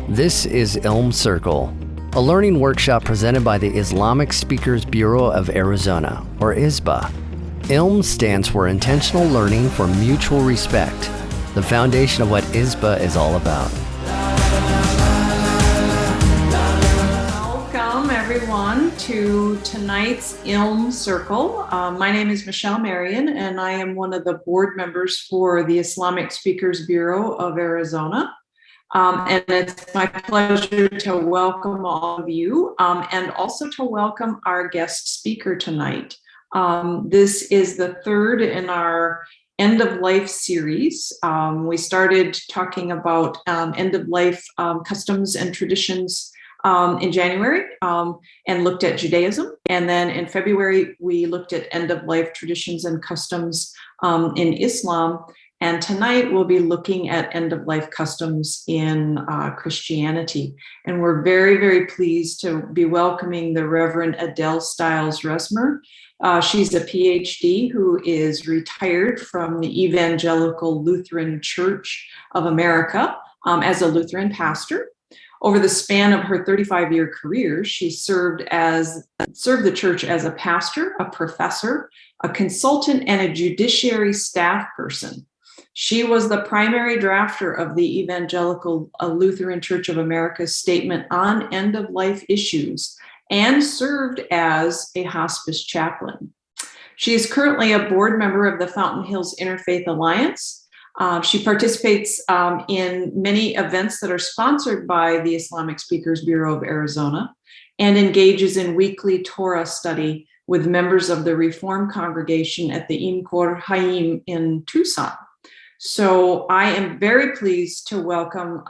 This is ILM Circle, a learning workshop presented by the Islamic Speakers Bureau of Arizona, or ISBA. ILM stands for Intentional Learning for Mutual Respect, the foundation of what ISBA is all about. Welcome, everyone, to tonight's ILM Circle. My name is Michelle Marion, and I am one of the board members for the Islamic Speakers Bureau of Arizona. And it's my pleasure to welcome all of you and also to welcome our guest speaker tonight. This is the third in our End of Life series. We started talking about end of life customs and traditions in January and looked at Judaism. And then in February, we looked at end of life traditions and customs in Islam. And tonight we'll be looking at end-of-life customs in Christianity. And we're very, very pleased to be welcoming the Reverend Adele Resmer. She's a PhD who is retired from the Evangelical Lutheran Church of America as a Lutheran pastor. Over the span of her 35-year career, she served the church as a pastor, a professor, a consultant, and a judiciary staff person. She was the primary drafter of the Evangelical Lutheran Church of America's statement on end-of-life issues and served as a hospice chaplain. She is currently a board member of the Fountain Hills Interfaith Alliance. She participates in many events that are sponsored by the Islamic Speakers Bureau of Arizona and engages in weekly Torah study with members of the Reform congregation at the Imkor Hayim in Tucson. So I am very pleased to welcome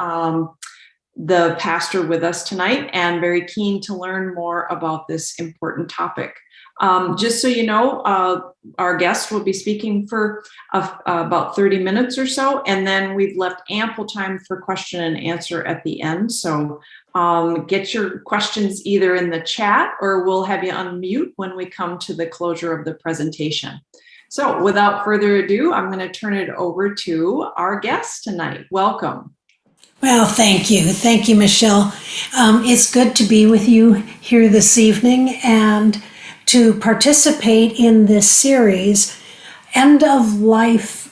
the pastor with us tonight and very keen to learn more about this important topic. Just so you know, our guest will be speaking for about 30 minutes or so, and then we've left ample time for question and answer at the end. So get your questions either in the chat or we'll have you unmute when we come to the closure of the presentation. So without further ado, I'm going to turn it over to our guest tonight. Welcome. Well, thank you. Thank you, Michelle. It's good to be with you here this evening and to participate in this series. End of life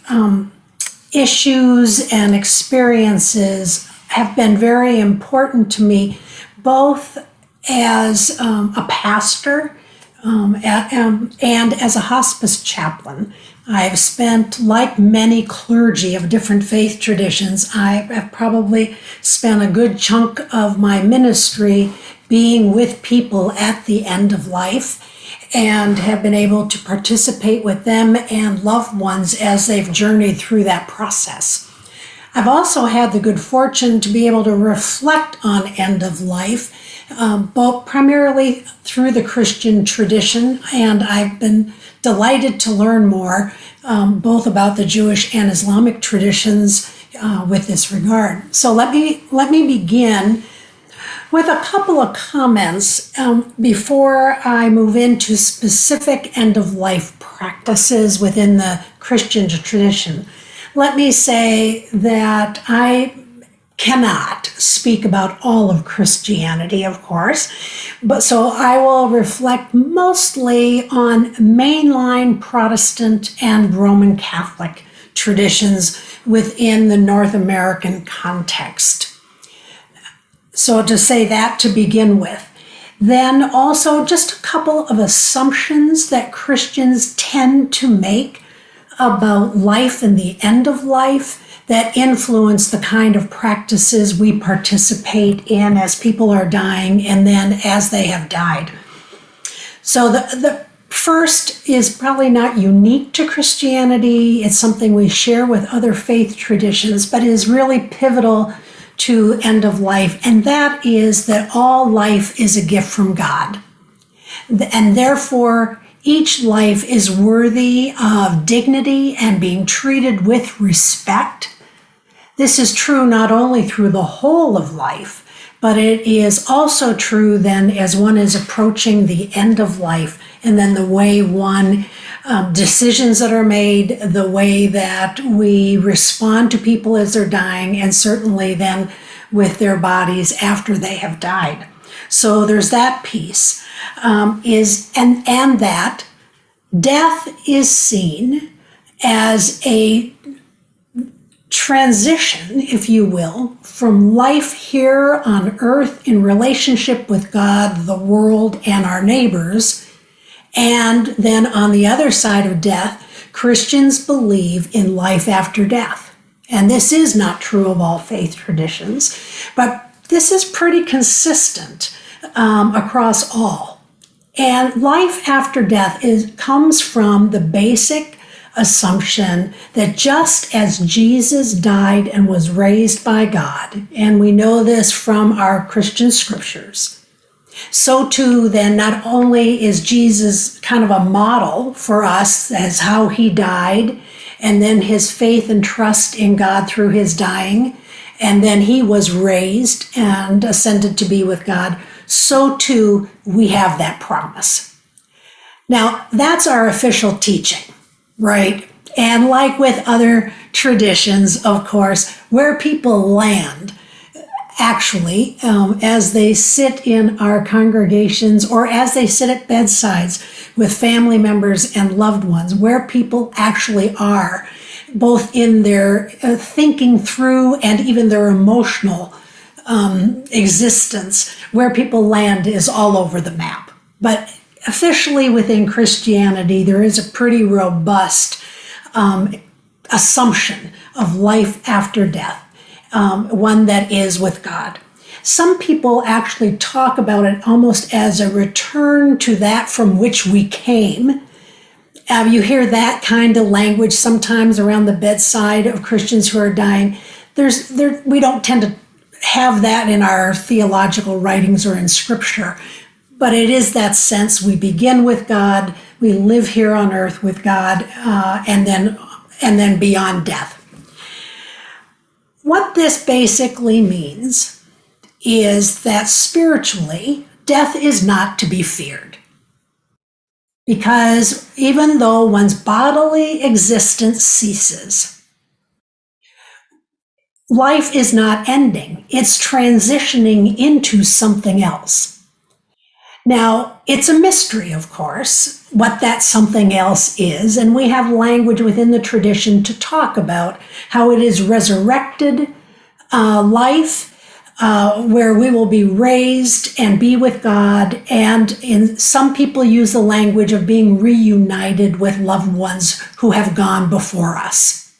issues and experiences have been very important to me, both as a pastor and as a hospice chaplain. I've spent, like many clergy of different faith traditions, I have probably spent a good chunk of my ministry being with people at the end of life and have been able to participate with them and loved ones as they've journeyed through that process. I've also had the good fortune to be able to reflect on end of life, both primarily through the Christian tradition, and I've been delighted to learn more both about the Jewish and Islamic traditions with this regard. So let me begin with a couple of comments before I move into specific end-of-life practices within the Christian tradition. Let me say that I cannot speak about all of Christianity, of course, but so I will reflect mostly on mainline Protestant and Roman Catholic traditions within the North American context. So to say that to begin with. Then also just a couple of assumptions that Christians tend to make about life and the end of life that influence the kind of practices we participate in as people are dying and then as they have died. So the first is probably not unique to Christianity. It's something we share with other faith traditions, but is really pivotal to end of life, and that is that all life is a gift from God. And therefore, each life is worthy of dignity and being treated with respect. This is true not only through the whole of life, but it is also true then as one is approaching the end of life, and then the way one decisions that are made, the way that we respond to people as they're dying, and certainly then with their bodies after they have died. So there's that piece, and that death is seen as a transition, if you will, from life here on earth in relationship with God, the world, and our neighbors. And then on the other side of death, Christians believe in life after death. And this is not true of all faith traditions, but this is pretty consistent across all. And life after death comes from the basic assumption that just as Jesus died and was raised by God, and we know this from our Christian scriptures, so too then not only is Jesus kind of a model for us as how he died, and then his faith and trust in God through his dying, and then he was raised and ascended to be with God, so too we have that promise. Now, that's our official teaching. Right. And like with other traditions, of course, where people land, actually, as they sit in our congregations or as they sit at bedsides with family members and loved ones, where people actually are, both in their thinking through and even their emotional existence, where people land is all over the map. But officially within Christianity, there is a pretty robust assumption of life after death, one that is with God. Some people actually talk about it almost as a return to that from which we came. You hear that kind of language sometimes around the bedside of Christians who are dying. We don't tend to have that in our theological writings or in Scripture. But it is that sense we begin with God, we live here on earth with God, and then beyond death. What this basically means is that spiritually, death is not to be feared. Because even though one's bodily existence ceases, life is not ending. It's transitioning into something else. Now, it's a mystery, of course, what that something else is, and we have language within the tradition to talk about how it is resurrected life, where we will be raised and be with God, and some people use the language of being reunited with loved ones who have gone before us.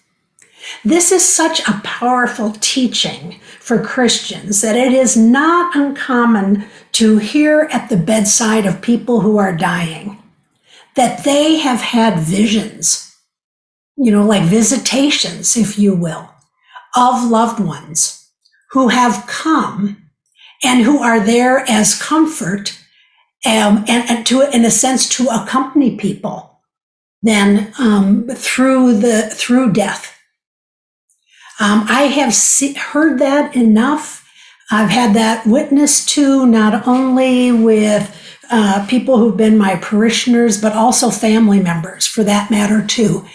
This is such a powerful teaching for Christians that it is not uncommon to hear at the bedside of people who are dying that they have had visions, like visitations, if you will, of loved ones who have come and who are there as comfort and to, in a sense, to accompany people then through death. I have heard that enough. I've had that witnessed to not only with people who've been my parishioners, but also family members for that matter too.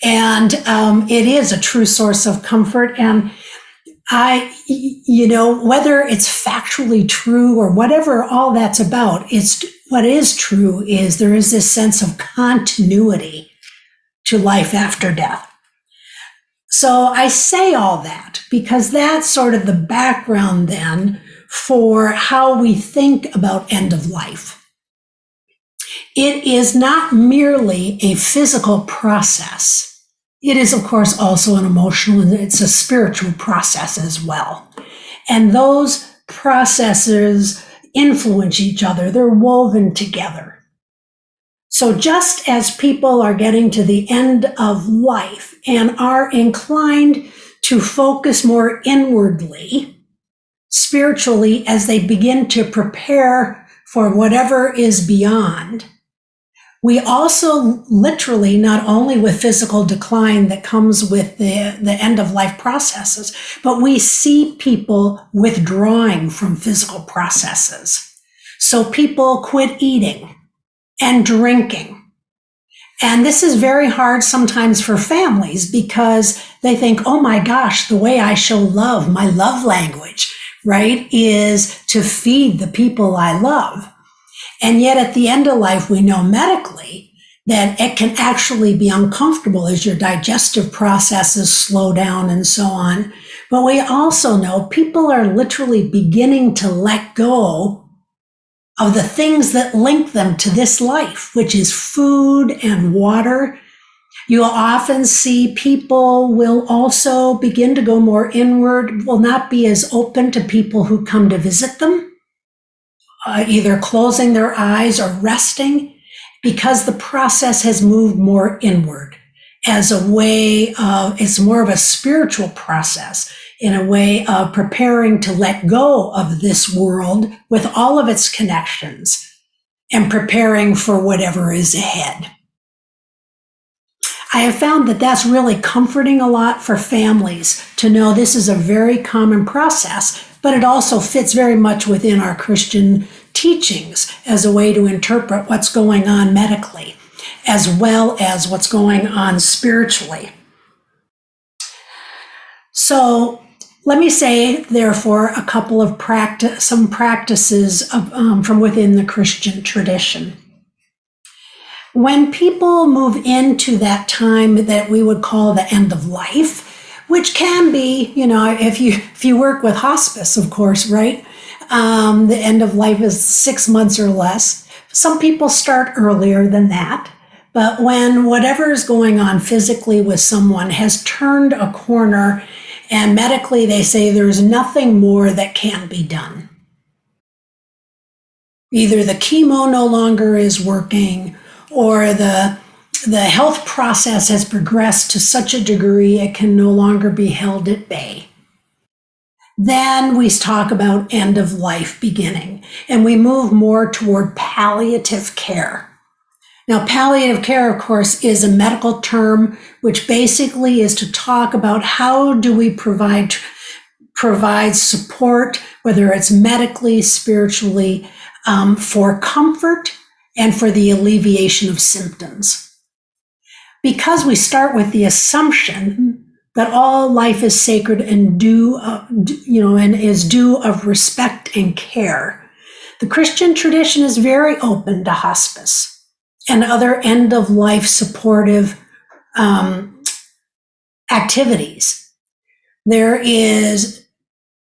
And it is a true source of comfort. And whether it's factually true or whatever all that's about, what is true is there is this sense of continuity to life after death. So I say all that because that's sort of the background then for how we think about end of life. It is not merely a physical process. It is, of course, also an emotional and it's a spiritual process as well. And those processes influence each other. They're woven together. So just as people are getting to the end of life and are inclined to focus more inwardly, spiritually, as they begin to prepare for whatever is beyond, we also literally, not only with physical decline that comes with the end of life processes, but we see people withdrawing from physical processes. So people quit eating and drinking. And this is very hard sometimes for families because they think, oh my gosh, the way I show love, my love language right, is to feed the people I love. And yet at the end of life, we know medically that it can actually be uncomfortable as your digestive processes slow down and so on. But we also know people are literally beginning to let go of the things that link them to this life, which is food and water. You'll often see people will also begin to go more inward, will not be as open to people who come to visit them, either closing their eyes or resting, because the process has moved more inward as a way of, it's more of a spiritual process in a way of preparing to let go of this world with all of its connections and preparing for whatever is ahead. I have found that that's really comforting a lot for families to know this is a very common process, but it also fits very much within our Christian teachings as a way to interpret what's going on medically, as well as what's going on spiritually. So let me say, therefore, a couple of some practices from within the Christian tradition. When people move into that time that we would call the end of life, which can be, if you work with hospice, of course, right? The end of life is 6 months or less. Some people start earlier than that. But when whatever is going on physically with someone has turned a corner and medically they say there's nothing more that can be done. Either the chemo no longer is working or the health process has progressed to such a degree it can no longer be held at bay. Then we talk about end of life beginning, and we move more toward palliative care. Now, palliative care, of course, is a medical term which basically is to talk about how do we provide support, whether it's medically, spiritually, for comfort and for the alleviation of symptoms. Because we start with the assumption that all life is sacred and is due of respect and care, the Christian tradition is very open to hospice and other end-of-life supportive activities. There is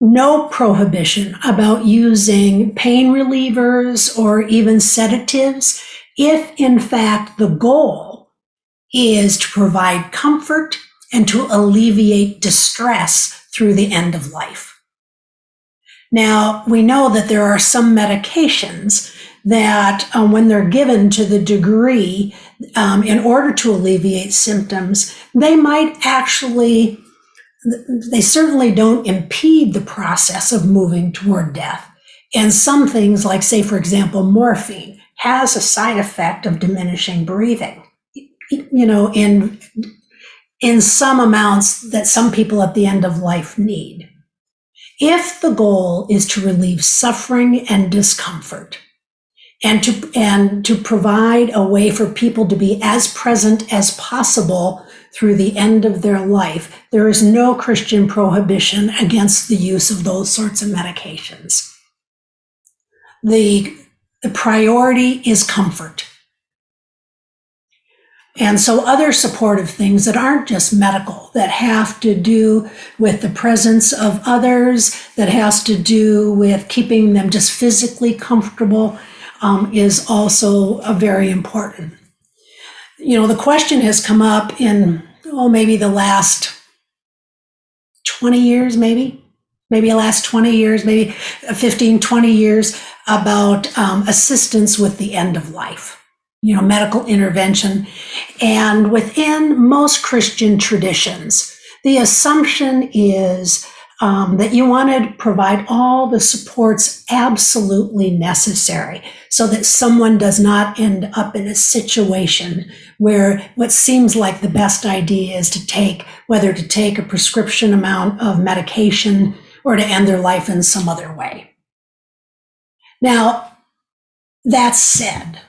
no prohibition about using pain relievers or even sedatives if, in fact, the goal is to provide comfort and to alleviate distress through the end of life. Now, we know that there are some medications that when they're given to the degree in order to alleviate symptoms, they certainly don't impede the process of moving toward death. And some things like, say, for example, morphine has a side effect of diminishing breathing, in some amounts that some people at the end of life need. If the goal is to relieve suffering and discomfort, and to provide a way for people to be as present as possible through the end of their life, there is no Christian prohibition against the use of those sorts of medications. The priority is comfort. And so other supportive things that aren't just medical, that have to do with the presence of others, that has to do with keeping them just physically comfortable, is also very important. The question has come up in, maybe the last 20 years, maybe the last 20 years, maybe 15, 20 years, about assistance with the end of life, medical intervention. And within most Christian traditions, the assumption is that you want to provide all the supports absolutely necessary so that someone does not end up in a situation where what seems like the best idea is whether to take a prescription amount of medication or to end their life in some other way. Now, that said,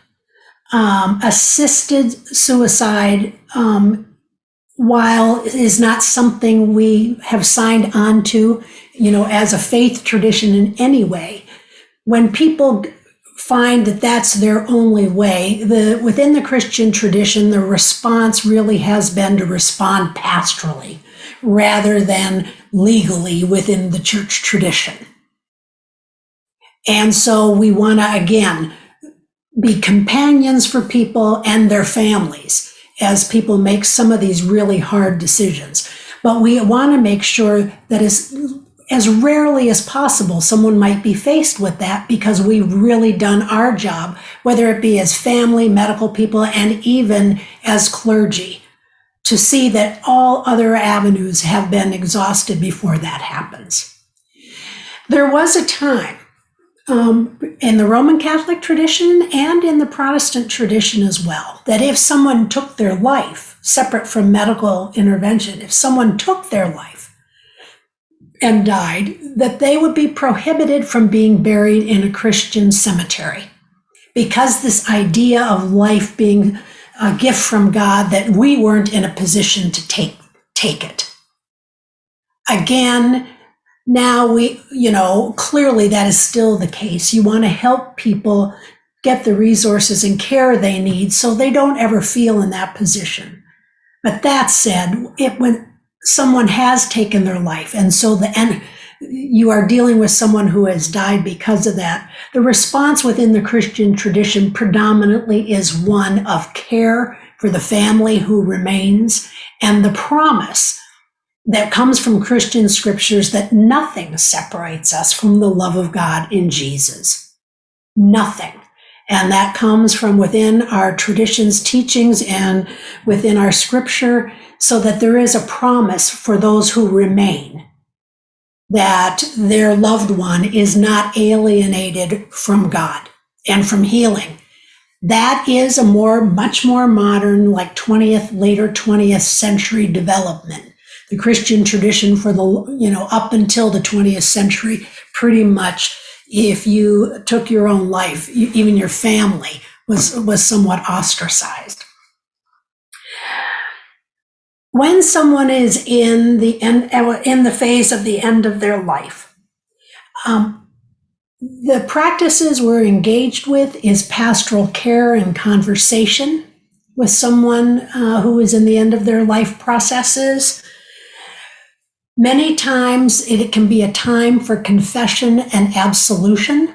assisted suicide while it is not something we have signed on to, as a faith tradition in any way, when people find that that's their only way, within the Christian tradition, the response really has been to respond pastorally rather than legally within the church tradition. And so we want to, again, be companions for people and their families as people make some of these really hard decisions. But we want to make sure that as rarely as possible, someone might be faced with that, because we've really done our job, whether it be as family, medical people, and even as clergy, to see that all other avenues have been exhausted before that happens. There was a time in the Roman Catholic tradition and in the Protestant tradition as well, that if someone took their life, separate from medical intervention, if someone took their life and died, that they would be prohibited from being buried in a Christian cemetery, because this idea of life being a gift from God, that we weren't in a position to take it. Again, now clearly that is still the case. You want to help people get the resources and care they need so they don't ever feel in that position. But that said, when someone has taken their life, and so you are dealing with someone who has died because of that, the response within the Christian tradition predominantly is one of care for the family who remains, and the promise that comes from Christian scriptures that nothing separates us from the love of God in Jesus. Nothing. And that comes from within our traditions, teachings, and within our scripture, so that there is a promise for those who remain, that their loved one is not alienated from God and from healing. That is a much more modern, like later 20th century development. The Christian tradition for up until the 20th century, pretty much, if you took your own life, even your family was somewhat ostracized. When someone is in the phase of the end of their life, the practices we're engaged with is pastoral care and conversation with someone who is in the end of their life processes. Many times it can be a time for confession and absolution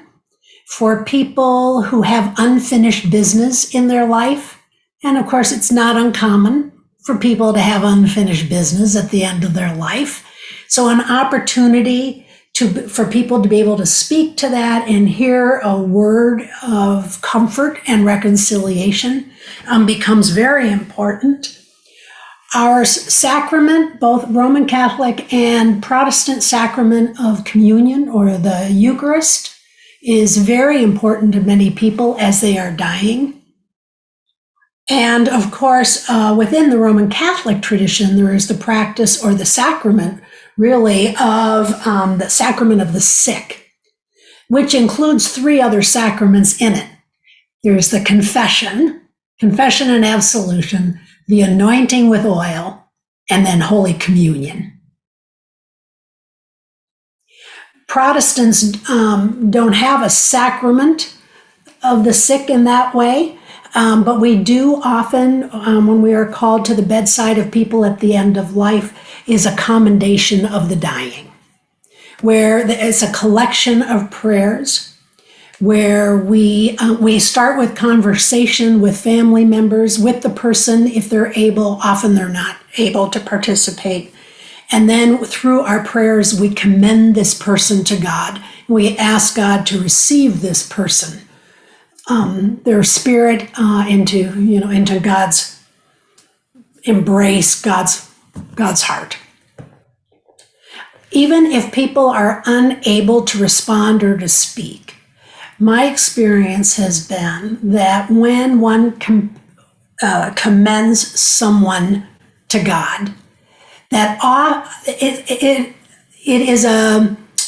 for people who have unfinished business in their life. And of course, it's not uncommon for people to have unfinished business at the end of their life. So an opportunity for people to be able to speak to that and hear a word of comfort and reconciliation becomes very important. Our sacrament, both Roman Catholic and Protestant sacrament of communion, or the Eucharist, is very important to many people as they are dying. And of course, within the Roman Catholic tradition, there is the practice or the sacrament, really, of the sacrament of the sick, which includes 3 other sacraments in it. There's the confession and absolution, the anointing with oil, and then Holy Communion. Protestants don't have a sacrament of the sick in that way, but we do often, when we are called to the bedside of people at the end of life, is a commendation of the dying, where it's a collection of prayers, where we start with conversation with family members, with the person if they're able. Often they're not able to participate. And then through our prayers, we commend this person to God. We ask God to receive this person, their spirit, into God's embrace, God's heart. Even if people are unable to respond or to speak, my experience has been that when one commends someone to God, that it is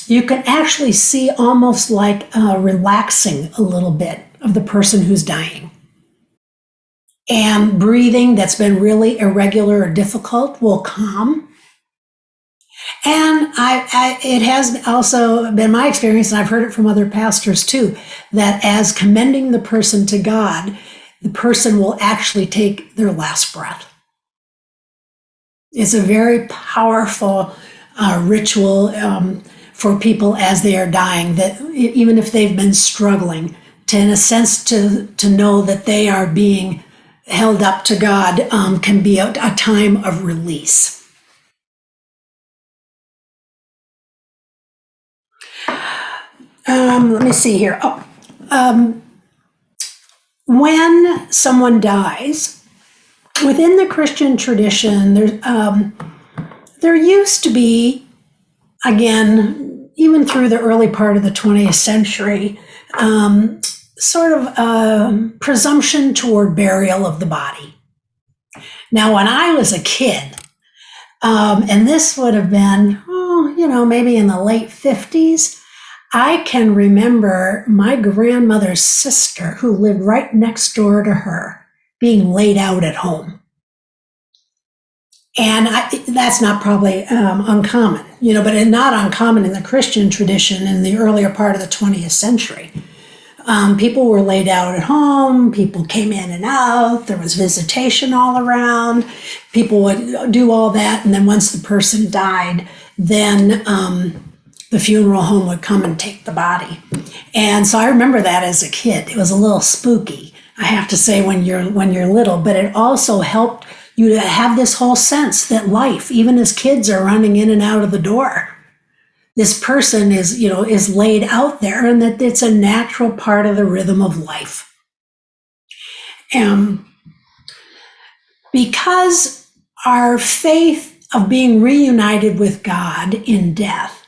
you can actually see almost like relaxing a little bit of the person who's dying. and breathing that's been really irregular or difficult will calm. And it has also been my experience, and I've heard it from other pastors too, that as commending the person to God, the person will actually take their last breath. It's a very powerful ritual for people as they are dying, that even if they've been struggling, to, in a sense, to know that they are being held up to God can be a time of release. Let me see here. When someone dies, within the Christian tradition, there used to be, again, even through the early part of the 20th century, sort of a presumption toward burial of the body. Now, when I was a kid, and this would have been, maybe in the late 50s, I can remember my grandmother's sister, who lived right next door to her, being laid out at home. And that's not probably uncommon, but not uncommon in the Christian tradition in the earlier part of the 20th century. People were laid out at home, people came in and out, there was visitation all around, people would do all that, and then once the person died, then the funeral home would come and take the body. And so I remember that as a kid. It was a little spooky, I have to say, when you're little, but it also helped you to have this whole sense that life, even as kids are running in and out of the door, this person is laid out there, and that it's a natural part of the rhythm of life. Because our faith of being reunited with God in death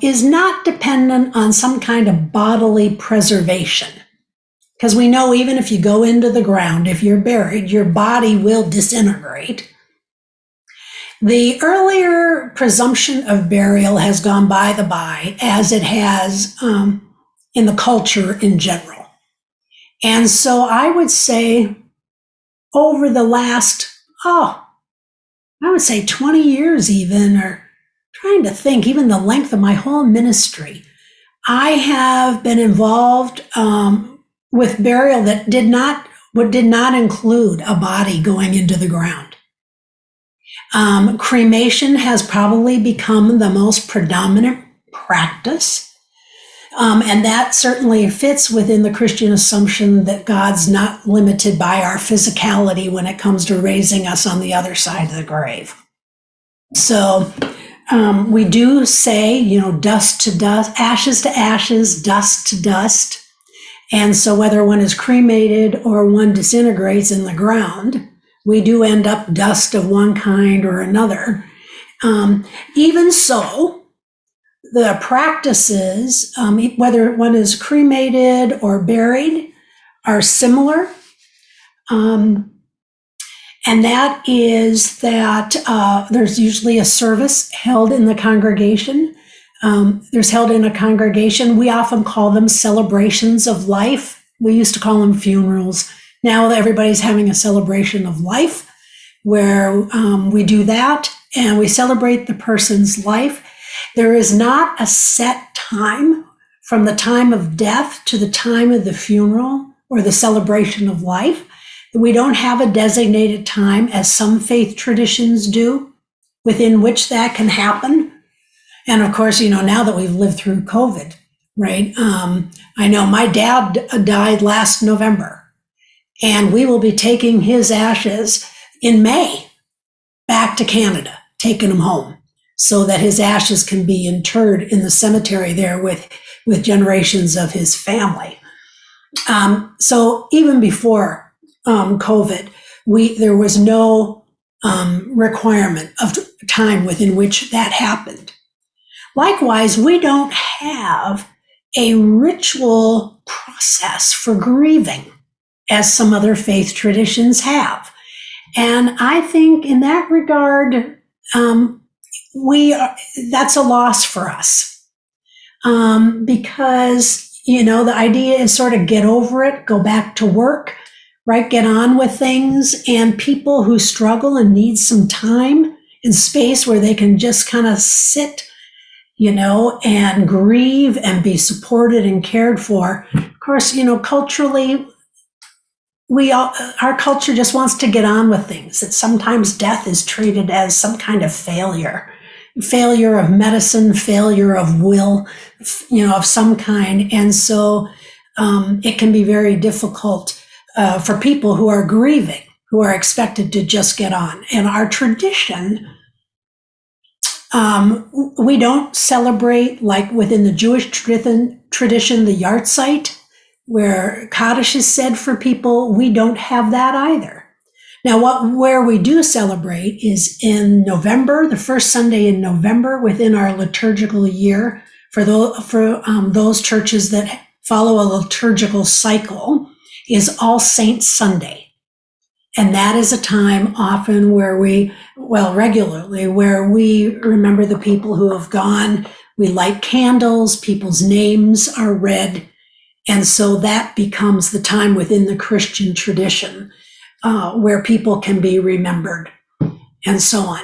is not dependent on some kind of bodily preservation. Because we know even if you go into the ground, if you're buried, your body will disintegrate. The earlier presumption of burial has gone by the by, as it has in the culture in general. And so I would say over the last, I would say 20 years even, or trying to think, even the length of my whole ministry, I have been involved with burial that did not include a body going into the ground. Cremation has probably become the most predominant practice. And that certainly fits within the Christian assumption that God's not limited by our physicality when it comes to raising us on the other side of the grave. So we do say, dust to dust, ashes to ashes, dust to dust. And so whether one is cremated or one disintegrates in the ground, we do end up dust of one kind or another. Even so, the practices, whether one is cremated or buried, are similar. And that is that there's usually a service held in the congregation. There's held in a congregation. We often call them celebrations of life. We used to call them funerals. Now everybody's having a celebration of life where we do that and we celebrate the person's life. There is not a set time from the time of death to the time of the funeral or the celebration of life. We don't have a designated time, as some faith traditions do, within which that can happen. And of course, now that we've lived through COVID, right? I know my dad died last November, and we will be taking his ashes in May back to Canada, taking them home so that his ashes can be interred in the cemetery there with generations of his family. So even before COVID, there was no requirement of time within which that happened. Likewise, we don't have a ritual process for grieving as some other faith traditions have. And I think in that regard, that's a loss for us. Because, the idea is sort of get over it, go back to work. right? Get on with things. And people who struggle and need some time and space where they can just kind of sit, and grieve and be supported and cared for. Of course, culturally, our culture just wants to get on with things, that sometimes death is treated as some kind of failure of medicine, failure of will, of some kind. And so it can be very difficult for people who are grieving, who are expected to just get on. And our tradition, we don't celebrate, like within the Jewish tradition, the yahrzeit, where Kaddish is said for people. We don't have that either. Now, where we do celebrate is in November, the first Sunday in November within our liturgical year. For those churches that follow a liturgical cycle, is All Saints Sunday. And that is a time often regularly, where we remember the people who have gone. We light candles, people's names are read. And so that becomes the time within the Christian tradition where people can be remembered, and so on.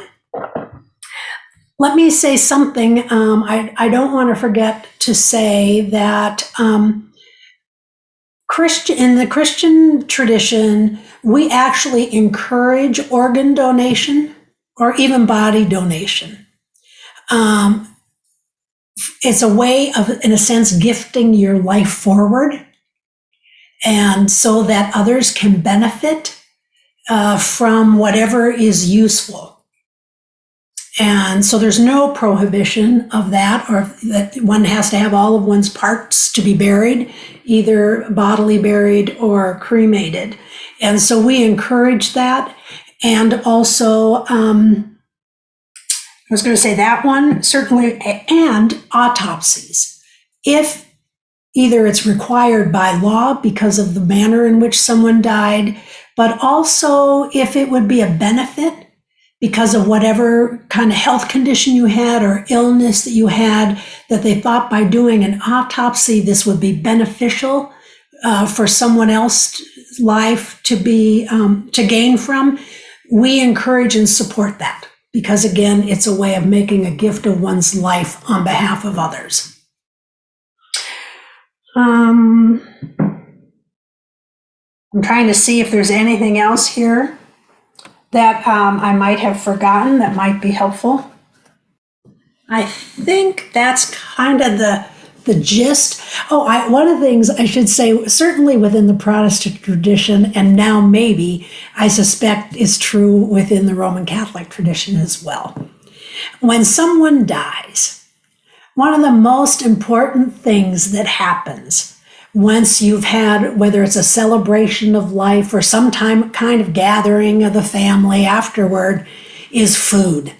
Let me say something. I don't want to forget to say that in the Christian tradition, we actually encourage organ donation or even body donation. It's a way of, in a sense, gifting your life forward, and so that others can benefit from whatever is useful. And so there's no prohibition of that, or that one has to have all of one's parts to be buried, either bodily buried or cremated. And so we encourage that. And also, I was going to say that one, certainly, and autopsies. If either it's required by law because of the manner in which someone died, but also if it would be a benefit because of whatever kind of health condition you had or illness that you had, that they thought by doing an autopsy, this would be beneficial for someone else's life to gain from. We encourage and support that, because again, it's a way of making a gift of one's life on behalf of others. I'm trying to see if there's anything else here that I might have forgotten that might be helpful. I think that's kind of the gist. One of the things I should say, certainly within the Protestant tradition, and now maybe I suspect is true within the Roman Catholic tradition as well. When someone dies, one of the most important things that happens once you've had, whether it's a celebration of life or some kind of gathering of the family afterward, is food.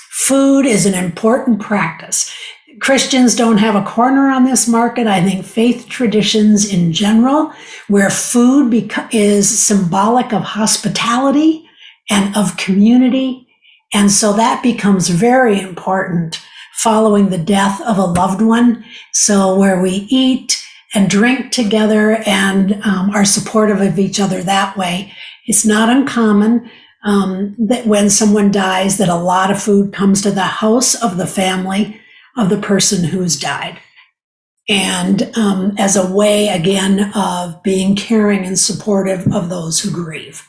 Food is an important practice. Christians don't have a corner on this market. I think faith traditions in general, where food is symbolic of hospitality and of community. And so that becomes very important following the death of a loved one. So where we eat and drink together and are supportive of each other that way. It's not uncommon that when someone dies, that a lot of food comes to the house of the family of the person who's died. And as a way, again, of being caring and supportive of those who grieve.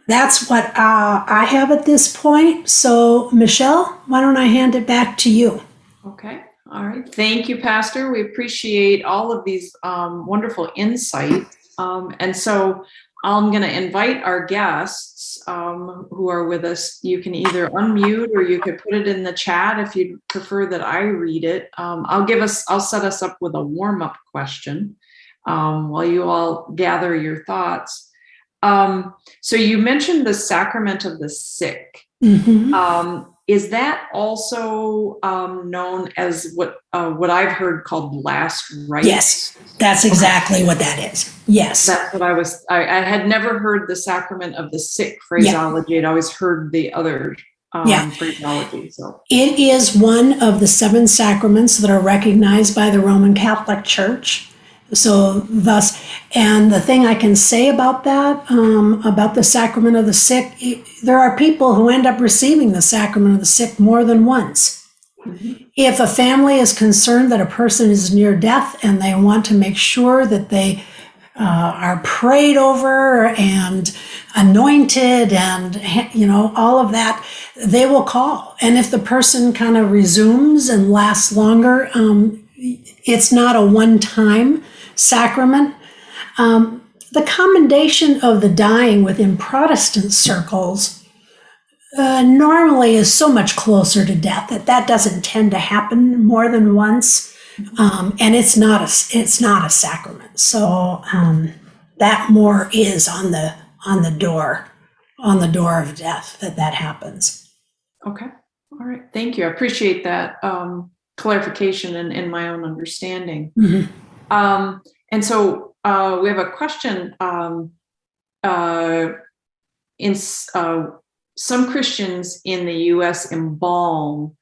That's what I have at this point. So, Michelle, why don't I hand it back to you? Okay. All right. Thank you, Pastor. We appreciate all of these wonderful insights. And so I'm going to invite our guests who are with us. You can either unmute or you could put it in the chat if you'd prefer that I read it. I'll set us up with a warm-up question while you all gather your thoughts. So you mentioned the sacrament of the sick. Mm-hmm. Is that also known as what I've heard called last rites? Yes, that's exactly what that is. Yes. That's what I had never heard the sacrament of the sick phraseology. I'd always heard the other phraseology. So It is one of the 7 sacraments that are recognized by the Roman Catholic Church. So thus, and the thing I can say about that, about the sacrament of the sick, there are people who end up receiving the sacrament of the sick more than once. If a family is concerned that a person is near death and they want to make sure that they are prayed over and anointed and, all of that, they will call. And if the person kind of resumes and lasts longer, it's not a one-time sacrament. The commendation of the dying within Protestant circles normally is so much closer to death that doesn't tend to happen more than once, and it's not a sacrament. So that more is on the door of death that happens. okay, all right, thank you. I appreciate that clarification in my own understanding. And so we have a question. In some Christians in the U.S. embalm,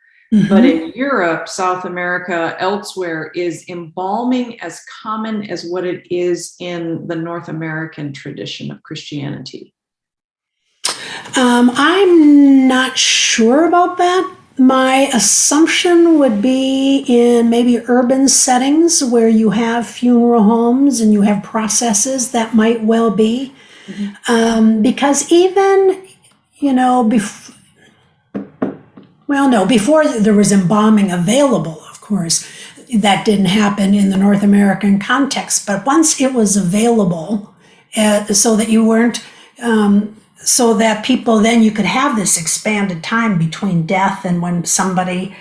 but in Europe, South America, elsewhere, is embalming as common as what it is in the North American tradition of Christianity? I'm not sure about that. My assumption would be in maybe urban settings where you have funeral homes and you have processes that might well be. Because even, before there was embalming available, of course, that didn't happen in the North American context. But once it was available, so that you weren't, so that people, then you could have this expanded time between death and when somebody,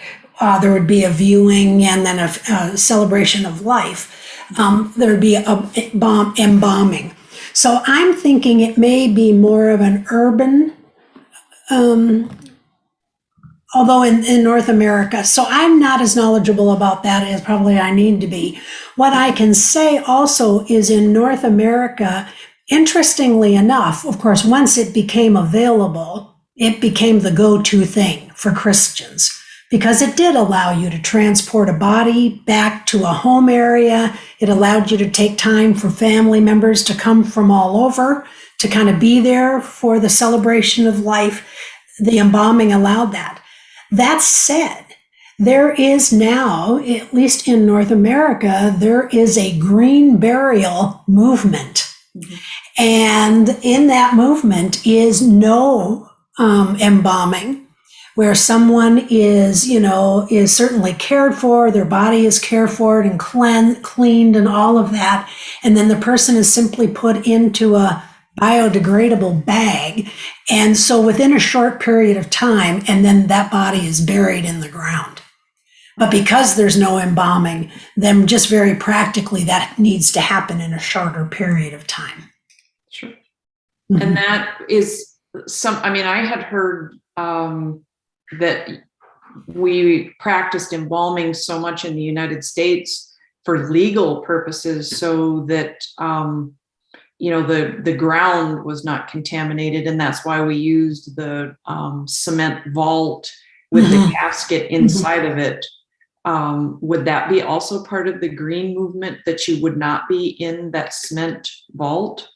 there would be a viewing and then a celebration of life. There would be embalming. So I'm thinking it may be more of an urban, although in North America. So I'm not as knowledgeable about that as probably I need to be. What I can say also is in North America, interestingly enough, of course, once it became available, it became the go-to thing for Christians because it did allow you to transport a body back to a home area. It allowed you to take time for family members to come from all over to kind of be there for the celebration of life. The embalming allowed that. That said, there is now, at least in North America, there is a green burial movement. And in that movement is no embalming, where someone is certainly cared for, their body is cared for and cleaned and all of that. And then the person is simply put into a biodegradable bag. And so within a short period of time, and then that body is buried in the ground. But because there's no embalming, then just very practically that needs to happen in a shorter period of time. Sure. And that is I had heard that we practiced embalming so much in the United States for legal purposes so that, the ground was not contaminated. And that's why we used the cement vault with the casket inside of it. Would that be also part of the green movement, that you would not be in that cement vault?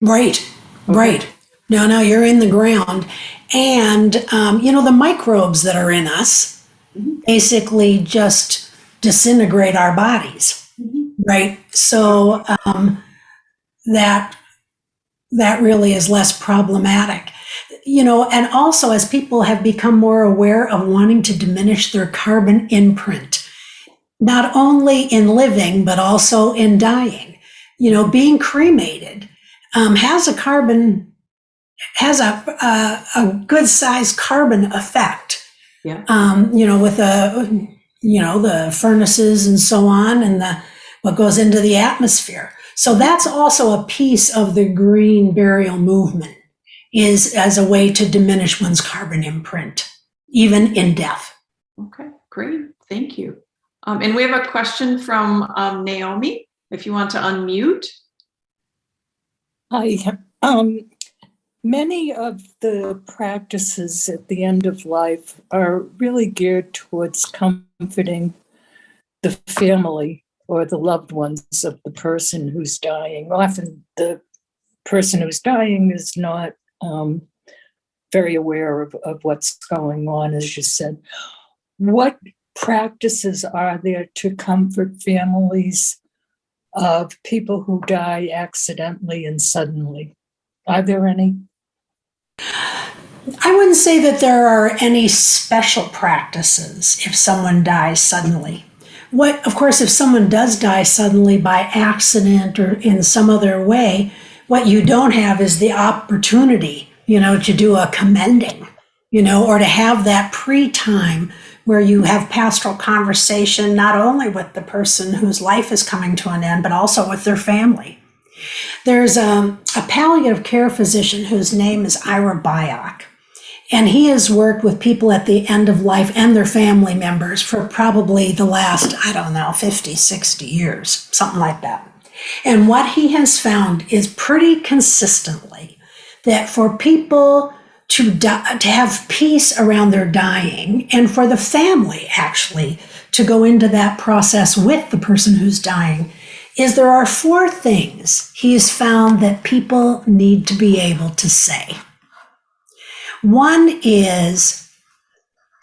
Right, okay. Right. No, you're in the ground. And, the microbes that are in us basically just disintegrate our bodies, right? So that really is less problematic. And also as people have become more aware of wanting to diminish their carbon imprint, not only in living, but also in dying, being cremated has a good sized carbon effect. Yeah. With the furnaces and so on and what goes into the atmosphere. So that's also a piece of the green burial movement, is as a way to diminish one's carbon imprint, even in death. Okay, great. Thank you. And we have a question from Naomi, if you want to unmute. Hi. Many of the practices at the end of life are really geared towards comforting the family or the loved ones of the person who's dying. Often the person who's dying is not very aware of what's going on, as you said. What practices are there to comfort families of people who die accidentally and suddenly? Are there any? I wouldn't say that there are any special practices if someone dies suddenly. Of course, if someone does die suddenly by accident or in some other way, what you don't have is the opportunity, to do a commending, or to have that pre-time where you have pastoral conversation, not only with the person whose life is coming to an end, but also with their family. There's a palliative care physician whose name is Ira Byock, and he has worked with people at the end of life and their family members for probably the last, 50, 60 years, something like that. And what he has found is pretty consistently that for people to have peace around their dying, and for the family actually to go into that process with the person who's dying, is there are 4 things he's found that people need to be able to say. One is,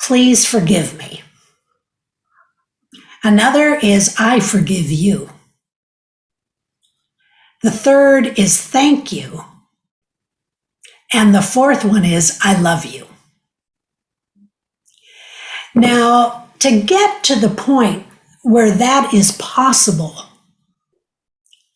please forgive me. Another is, I forgive you. The third is, thank you. And the 4th one is, I love you. Now, to get to the point where that is possible,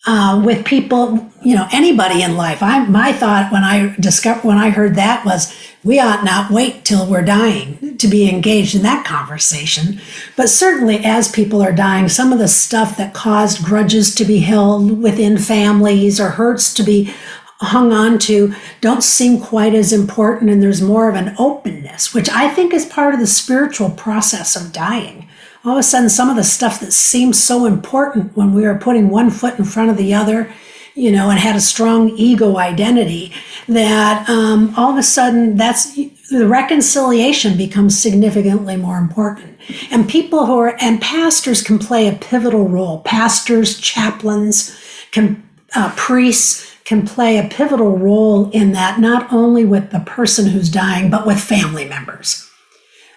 with people, anybody in life. My thought when I heard that was, we ought not wait till we're dying to be engaged in that conversation. But certainly as people are dying, some of the stuff that caused grudges to be held within families or hurts to be hung on to don't seem quite as important, and there's more of an openness, which I think is part of the spiritual process of dying. All of a sudden, some of the stuff that seems so important when we were putting one foot in front of the other, and had a strong ego identity, that all of a sudden the reconciliation becomes significantly more important. And pastors can play a pivotal role. Pastors, chaplains, priests can play a pivotal role in that, not only with the person who's dying, but with family members.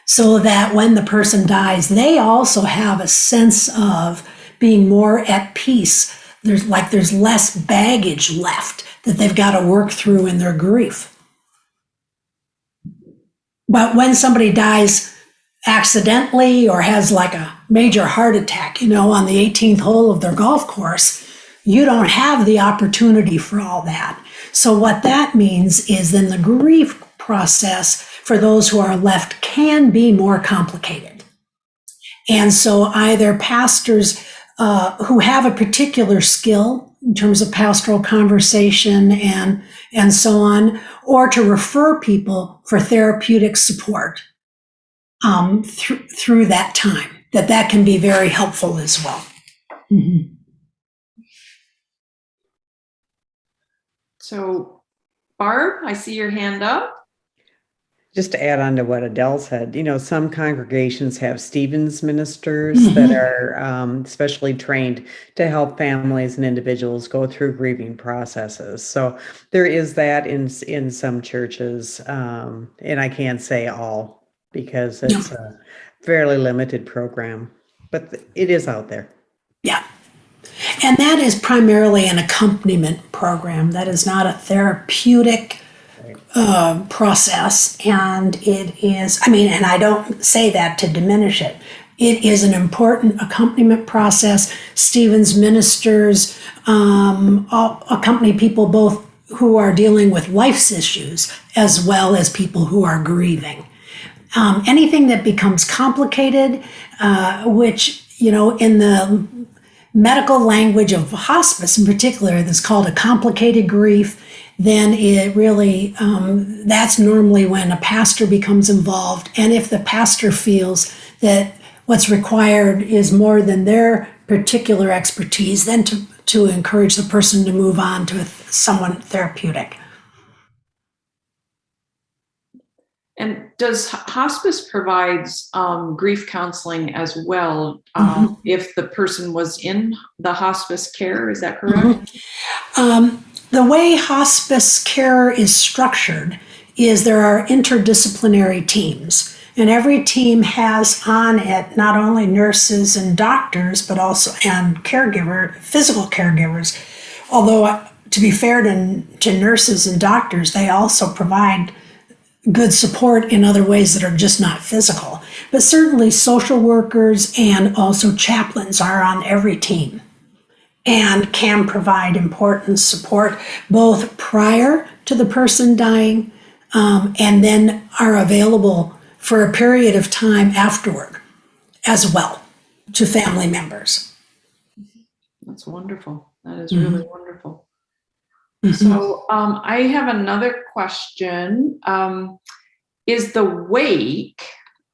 So that when the person dies, they also have a sense of being more at peace. There's less baggage left that they've got to work through in their grief. But when somebody dies accidentally or has like a major heart attack, on the 18th hole of their golf course, you don't have the opportunity for all that. So what that means is then the grief process for those who are left can be more complicated. And so either pastors who have a particular skill in terms of pastoral conversation and so on, or to refer people for therapeutic support through that time, that can be very helpful as well. Mm-hmm. So, Barb, I see your hand up. Just to add on to what Adele said, some congregations have Stevens ministers that are specially trained to help families and individuals go through grieving processes. So there is that in some churches, and I can't say all because it's a fairly limited program, but it is out there. Yeah. And that is primarily an accompaniment program. That is not a therapeutic process, and it is, and I don't say that to diminish it. It is an important accompaniment process. Stevens ministers accompany people both who are dealing with life's issues as well as people who are grieving. Anything that becomes complicated, which, in the medical language of hospice in particular, that's called a complicated grief, then it really, that's normally when a pastor becomes involved. And if the pastor feels that what's required is more than their particular expertise, then to encourage the person to move on to someone therapeutic. And does hospice provides grief counseling as well if the person was in the hospice care? Is that correct? The way hospice care is structured is there are interdisciplinary teams, and every team has on it not only nurses and doctors, but also and physical caregivers. Although, to be fair to nurses and doctors, they also provide good support in other ways that are just not physical. But certainly social workers and also chaplains are on every team and can provide important support both prior to the person dying and then are available for a period of time afterward as well to family members. That's wonderful. That is really wonderful. So I have another question. Is the wake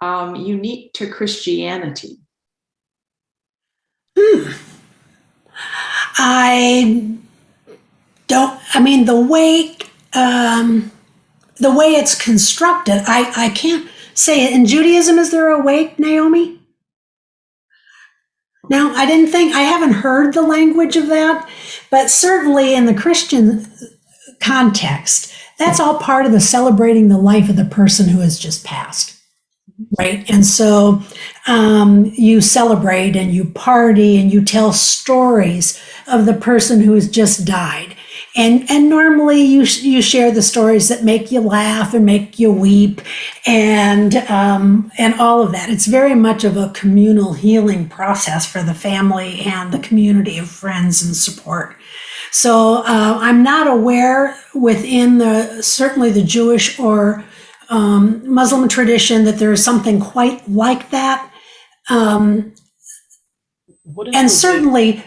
unique to Christianity? The way it's constructed, I can't say it. In Judaism, is there a wake, Naomi? No, I haven't heard the language of that, but certainly in the Christian context, that's all part of the celebrating the life of the person who has just passed, right? And so you celebrate and you party and you tell stories of the person who has just died. And normally you share the stories that make you laugh and make you weep and all of that. It's very much of a communal healing process for the family and the community of friends and support. So I'm not aware within certainly the Jewish or Muslim tradition that there is something quite like that. And certainly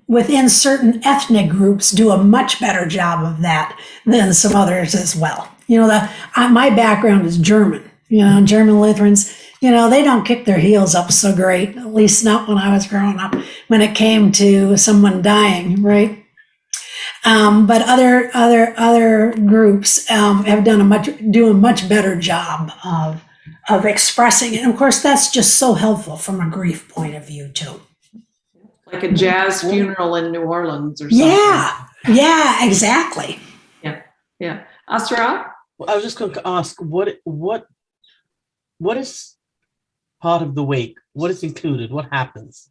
within certain ethnic groups do a much better job of that than some others as well. My background is German, German Lutherans, they don't kick their heels up so great, at least not when I was growing up, when it came to someone dying, right? But other groups have do a much better job of expressing it. And of course, that's just so helpful from a grief point of view too. Like a jazz funeral in New Orleans or something. Yeah, exactly. Yeah. Asra? Well, I was just going to ask, what is part of the wake? What is included? What happens?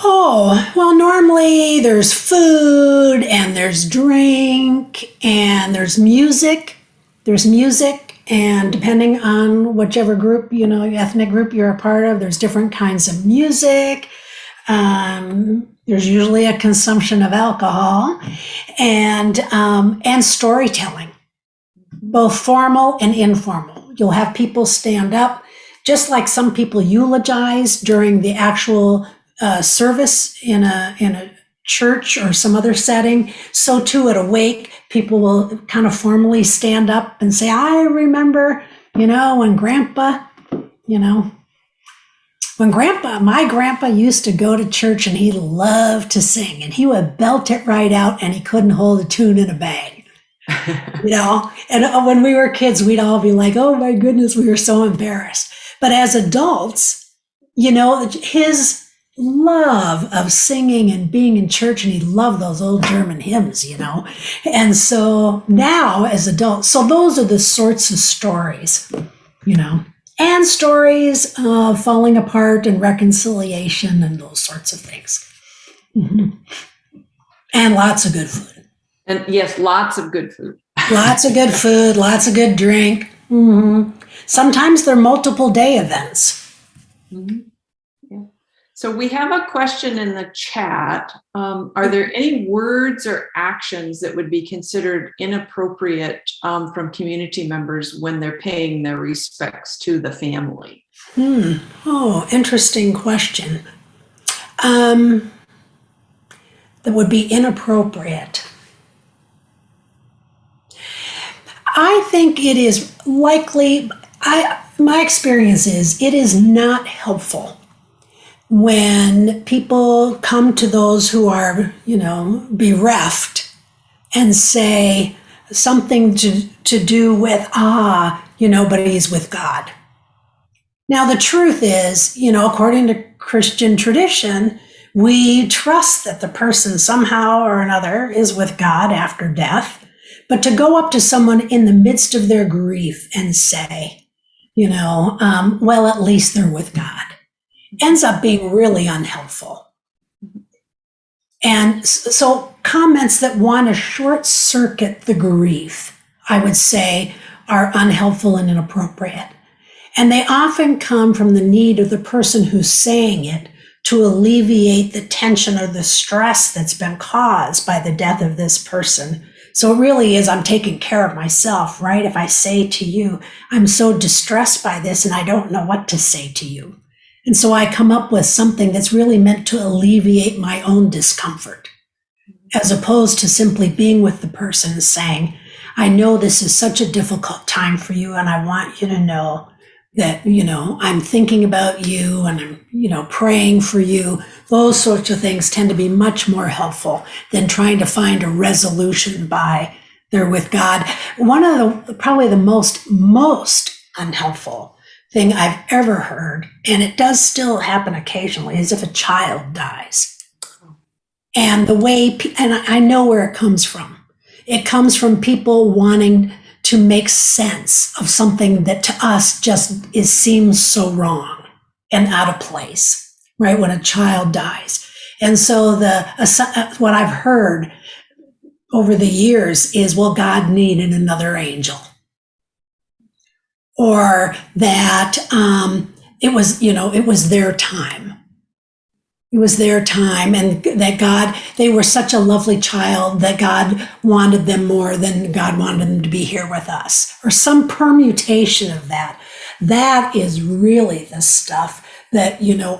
Oh, well, normally there's food and there's drink and there's music. And depending on whichever group, ethnic group you're a part of, there's different kinds of music. There's usually a consumption of alcohol and storytelling, both formal and informal. You'll have people stand up, just like some people eulogize during the actual service in a church or some other setting. So too at a wake, people will kind of formally stand up and say, I remember, when Grandpa, my grandpa used to go to church and he loved to sing and he would belt it right out and he couldn't hold a tune in a bag, and when we were kids, we'd all be like, oh my goodness, we were so embarrassed. But as adults, his love of singing and being in church, and he loved those old German hymns, and so now as adults, so those are the sorts of stories, and stories of falling apart and reconciliation and those sorts of things. And lots of good food. And yes, lots of good food. Lots of good food, lots of good drink. Sometimes they're multiple day events. Yeah. So we have a question in the chat. Are there any words or actions that would be considered inappropriate from community members when they're paying their respects to the family? Oh, interesting question. That would be inappropriate. I think it is likely, my experience is it is not helpful when people come to those who are, bereft and say, something to do with, but he's with God. Now, the truth is, according to Christian tradition, we trust that the person somehow or another is with God after death. But to go up to someone in the midst of their grief and say, well, at least they're with God, ends up being really unhelpful. And so comments that want to short circuit the grief, I would say, are unhelpful and inappropriate. And they often come from the need of the person who's saying it to alleviate the tension or the stress that's been caused by the death of this person. So it really is, I'm taking care of myself, right? If I say to you, I'm so distressed by this and I don't know what to say to you. And so I come up with something that's really meant to alleviate my own discomfort, as opposed to simply being with the person and saying, I know this is such a difficult time for you, and I want you to know that, I'm thinking about you and I'm, praying for you. Those sorts of things tend to be much more helpful than trying to find a resolution by they're with God. One of probably the most unhelpful thing I've ever heard, and it does still happen occasionally, is if a child dies. And and I know where it comes from. It comes from people wanting to make sense of something that to us just seems so wrong and out of place, right? When a child dies. And so what I've heard over the years is, well, God needed another angel. Or that it was their time. It was their time, and that they were such a lovely child that God wanted them more than God wanted them to be here with us, or some permutation of that. That is really the stuff that,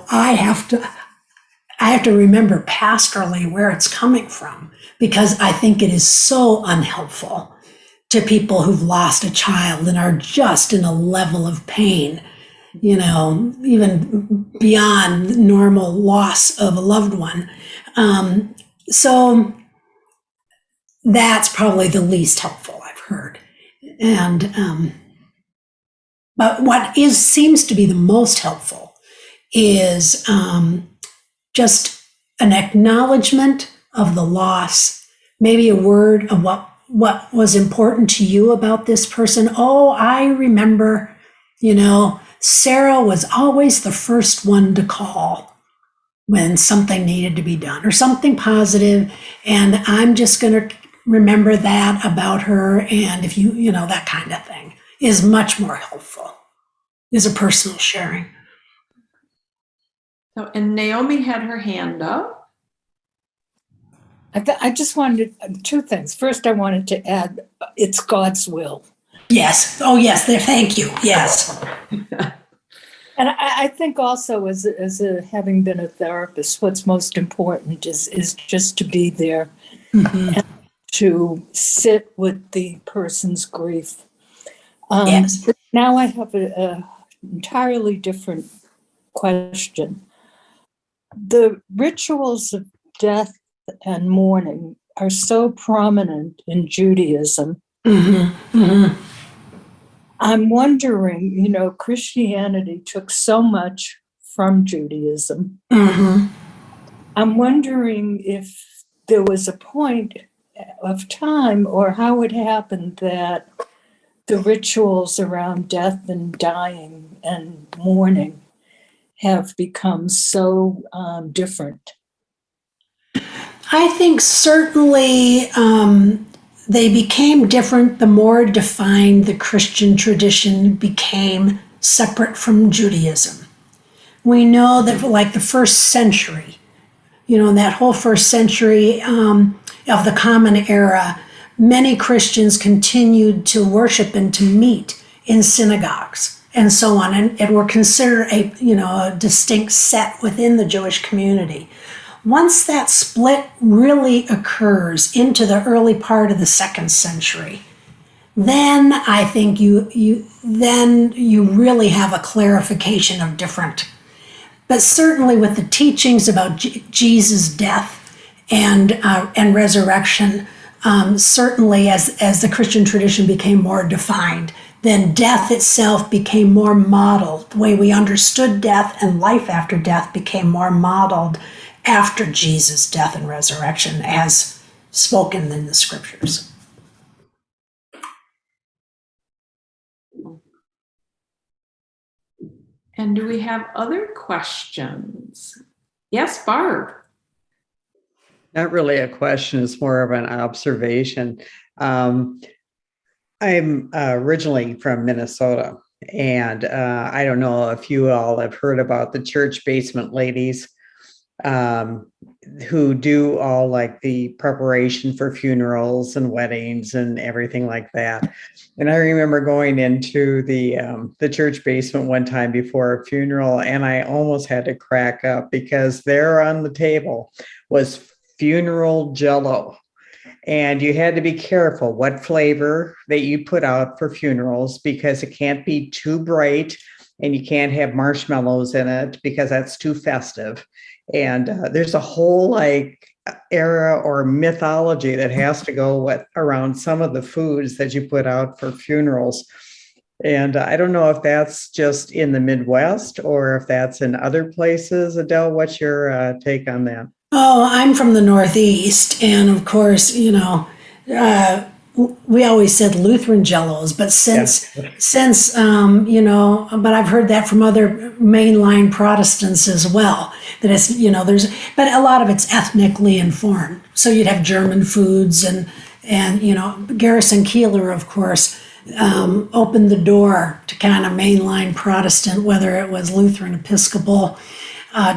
I have to remember pastorally where it's coming from, because I think it is so unhelpful to people who've lost a child and are just in a level of pain, even beyond normal loss of a loved one. So that's probably the least helpful I've heard. And but what seems to be the most helpful is just an acknowledgement of the loss, maybe a word of what was important to you about this person. Oh, I remember, Sarah was always the first one to call when something needed to be done or something positive, and I'm just going to remember that about her. And if that kind of thing is much more helpful, is a personal sharing. So, and Naomi had her hand up. I just wanted two things. First, I wanted to add, it's God's will. Yes. Oh, yes. Thank you. Yes. And I think also, having been a therapist, what's most important is just to be there and to sit with the person's grief. Yes. Now I have an entirely different question. The rituals of death and mourning are so prominent in Judaism. I'm wondering, Christianity took so much from Judaism. I'm wondering if there was a point of time or how it happened that the rituals around death and dying and mourning have become so different. I think certainly they became different the more defined the Christian tradition became separate from Judaism. We know that like the first century, that whole first century of the Common Era, many Christians continued to worship and to meet in synagogues and so on, and were considered a distinct set within the Jewish community. Once that split really occurs into the early part of the second century, then I think you really have a clarification of different. But certainly with the teachings about Jesus' death and resurrection, certainly as the Christian tradition became more defined, then death itself became more modeled. The way we understood death and life after death became more modeled after Jesus' death and resurrection as spoken in the scriptures. And do we have other questions? Yes, Barb. Not really a question, it's more of an observation. I'm originally from Minnesota, and I don't know if you all have heard about the church basement ladies who do all like the preparation for funerals and weddings and everything like that. And I remember going into the church basement one time before a funeral, and I almost had to crack up because there on the table was funeral Jello. And you had to be careful what flavor that you put out for funerals, because it can't be too bright and you can't have marshmallows in it because that's too festive. And there's a whole like era or mythology that has to go around some of the foods that you put out for funerals. And I don't know if that's just in the Midwest or if that's in other places. Adele, what's your take on that? Oh, I'm from the Northeast, and of course, we always said Lutheran Jellos, but since but I've heard that from other mainline Protestants as well. That it's but a lot of it's ethnically informed. So you'd have German foods, and Garrison Keillor, of course, opened the door to kind of mainline Protestant, whether it was Lutheran, Episcopal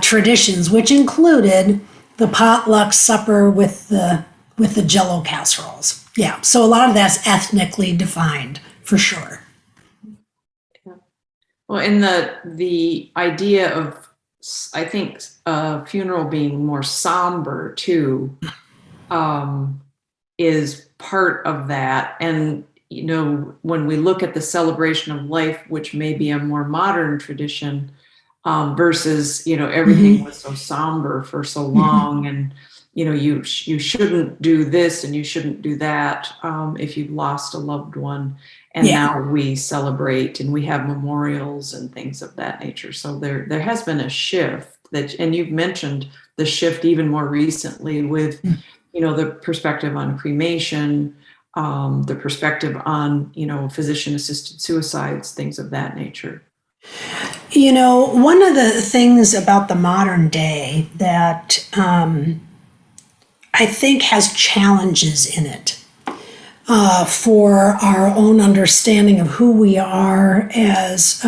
traditions, which included the potluck supper with the Jello casseroles. Yeah, so a lot of that's ethnically defined for sure. Yeah. Well, and the idea of, I think, funeral being more somber too, is part of that. And when we look at the celebration of life, which may be a more modern tradition, versus everything was so somber for so long, and you shouldn't do this and you shouldn't do that if you've lost a loved one. And now we celebrate and we have memorials and things of that nature. So there has been a shift and you've mentioned the shift even more recently with the perspective on cremation, the perspective on physician assisted suicides, things of that nature. One of the things about the modern day that I think has challenges in it for our own understanding of who we are as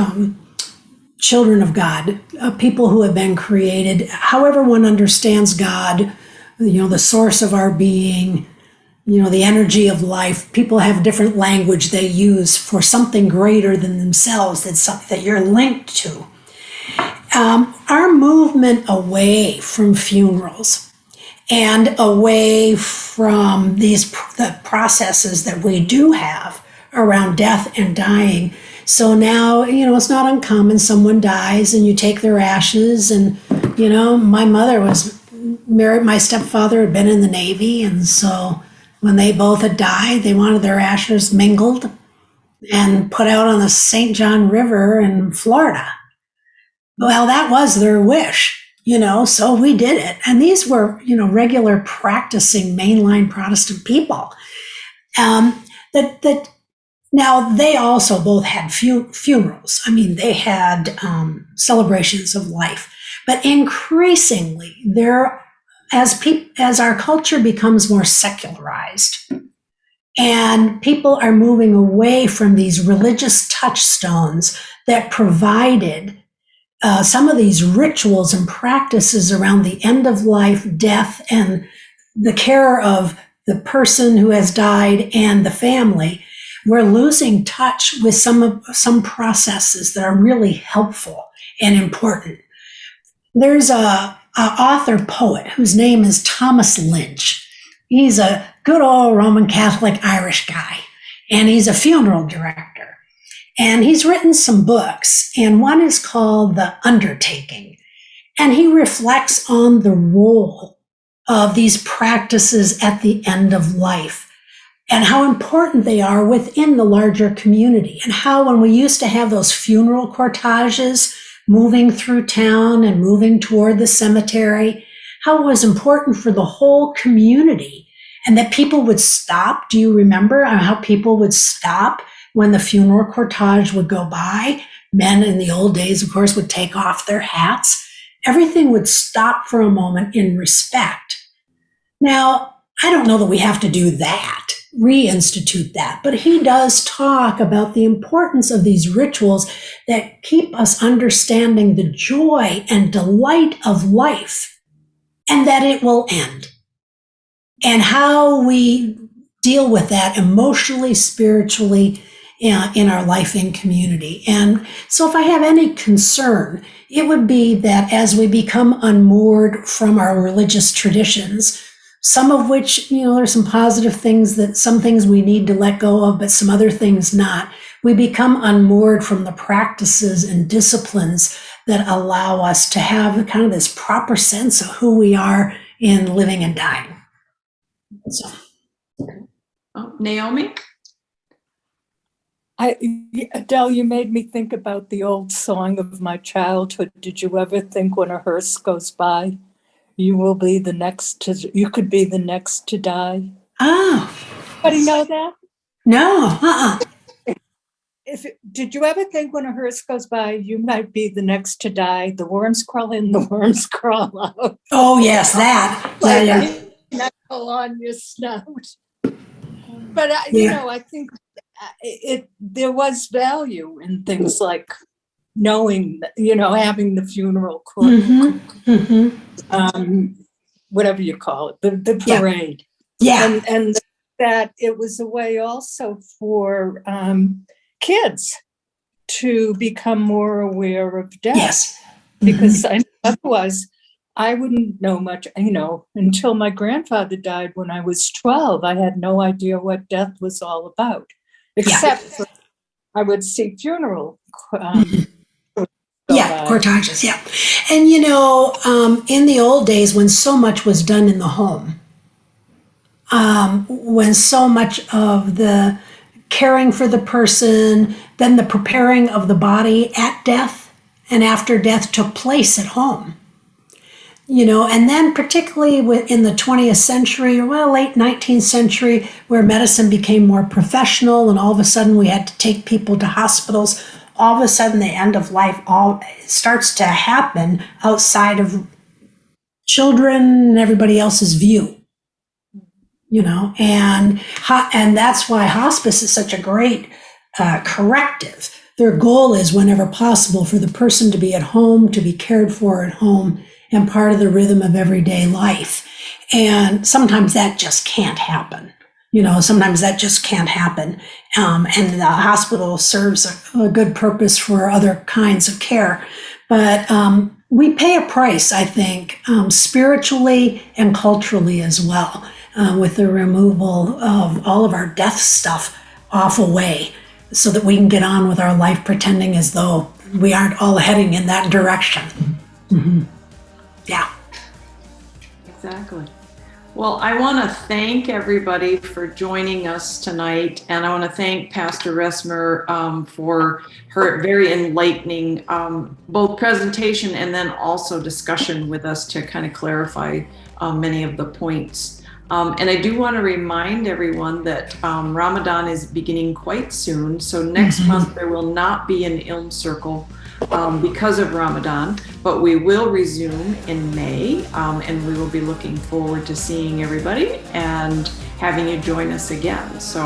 children of God, people who have been created, however one understands God, the source of our being, the energy of life. People have different language they use for something greater than themselves, that's something that you're linked to. Our movement away from funerals and away from the processes that we do have around death and dying. So now, it's not uncommon someone dies and you take their ashes. And, my mother was married, my stepfather had been in the Navy, and so when they both had died, they wanted their ashes mingled and put out on the St. John River in Florida. Well, that was their wish, so we did it. And these were, regular practicing mainline Protestant people. That now they also both had funerals. I mean, they had celebrations of life, but increasingly as our culture becomes more secularized and people are moving away from these religious touchstones that provided some of these rituals and practices around the end of life, death, and the care of the person who has died and the family, we're losing touch with some processes that are really helpful and important. There's a author poet whose name is Thomas Lynch. He's a good old Roman Catholic Irish guy, and he's a funeral director. And he's written some books, and one is called The Undertaking. And he reflects on the role of these practices at the end of life and how important they are within the larger community, and how when we used to have those funeral cortèges moving through town and moving toward the cemetery, how it was important for the whole community, and that people would stop. Do you remember how people would stop when the funeral cortège would go by? Men in the old days, of course, would take off their hats. Everything would stop for a moment in respect. Now, I don't know that we have to do that, reinstitute that, but he does talk about the importance of these rituals that keep us understanding the joy and delight of life, and that it will end, and how we deal with that emotionally, spiritually, in our life in community. And so if I have any concern, it would be that as we become unmoored from our religious traditions, some of which, there's some positive things, that some things we need to let go of, but some other things not, we become unmoored from the practices and disciplines that allow us to have kind of this proper sense of who we are in living and dying. So. Naomi? Adele, you made me think about the old song of my childhood. Did you ever think when a hearse goes by, you could be the next to die? Oh. Anybody know that? No. Did you ever think when a hearse goes by, you might be the next to die? The worms crawl in, the worms crawl out. Oh, yes, that. Yeah. Knuckle on your snout. But, I think there was value in things like knowing, having the funeral court, whatever you call it, the parade. Yeah. And that it was a way also for kids to become more aware of death. Yes. Because otherwise I wouldn't know much, until my grandfather died when I was 12. I had no idea what death was all about, except for I would see funeral cortèges, yeah. And, in the old days when so much was done in the home, when so much of the caring for the person, then the preparing of the body at death and after death took place at home. And then particularly in the 20th century, or late 19th century, where medicine became more professional and all of a sudden we had to take people to hospitals, all of a sudden the end of life starts to happen outside of children and everybody else's view. And that's why hospice is such a great corrective. Their goal is, whenever possible, for the person to be at home, to be cared for at home, and part of the rhythm of everyday life. And sometimes that just can't happen. Sometimes that just can't happen. And the hospital serves a good purpose for other kinds of care. But we pay a price, I think, spiritually and culturally as well, with the removal of all of our death stuff away, so that we can get on with our life pretending as though we aren't all heading in that direction. Mm-hmm. Yeah. Exactly. Well, I want to thank everybody for joining us tonight, and I want to thank Pastor Resmer for her very enlightening both presentation and then also discussion with us to kind of clarify many of the points. And I do want to remind everyone that Ramadan is beginning quite soon, so next month there will not be an ILM Circle because of Ramadan, but we will resume in May, and we will be looking forward to seeing everybody and having you join us again. So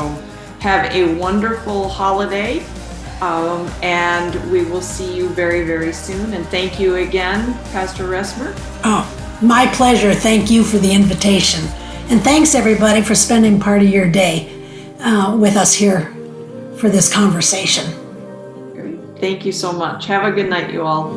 have a wonderful holiday, and we will see you very, very soon. And thank you again, Pastor Resmer. Oh, my pleasure. Thank you for the invitation. And thanks, everybody, for spending part of your day with us here for this conversation. Thank you so much. Have a good night, you all.